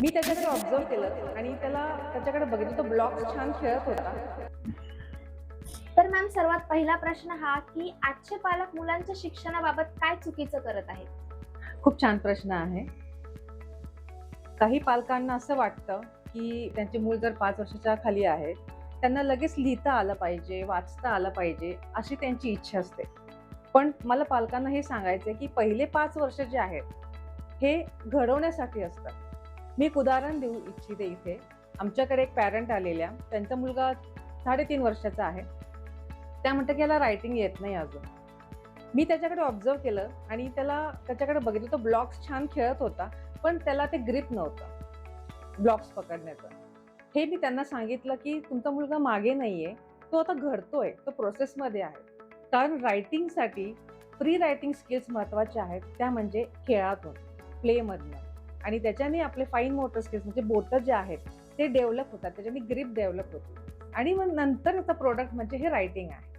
मी त्याच्याकडे ऑब्झर्व्ह केलं आणि त्याच्याकडे बघितलं, तो ब्लॉक्स छान खेळत होता. तर मॅम सर्वात पहिला प्रश्न हा की आजचे पालक मुलांच्या शिक्षणाबाबत काय चुकीचं करत आहेत? खूप छान प्रश्न आहे. काही पालकांना असं वाटतं, की त्यांचे मूल जर 5 वर्षाच्या खाली आहे, त्यांना लगेच लिहिता आलं पाहिजे, वाचता आलं पाहिजे, अशी त्यांची इच्छा असते. पण मला पालकांना हे सांगायचं आहे, की पहिले 5 वर्ष जे आहेत, हे घडवण्यासाठी असतात. मी एक उदाहरण देऊ इच्छिते इथे. आमच्याकडे एक पॅरेंट आलेल्या, त्यांचा मुलगा 3.5 वर्षाचा आहे. त्या म्हणतात, की "याला रायटिंग येत नाही अजून." मी त्याच्याकडे ऑब्झर्व्ह केलं आणि त्याच्याकडे बघितलं, तो ब्लॉक्स छान खेळत होता, पण त्याला ते ग्रिप नव्हतं, ब्लॉक्स पकडण्याचं. हे मी त्यांना सांगितलं, की "तुमचा मुलगा मागे नाहीये, तो आता घडतोय, तो प्रोसेसमध्ये आहे." कारण रायटिंगसाठी प्री रायटिंग स्किल्स महत्त्वाच्या आहेत, त्या म्हणजे खेळातून, प्लेमधनं आणि त्याच्याने आपले फाईन मोटर स्किल्स म्हणजे बोटं जे आहेत, ते डेव्हलप होतात. त्याच्याने ग्रिप डेव्हलप होते आणि मग नंतर त्याचा प्रॉडक्ट म्हणजे हे रायटिंग आहे.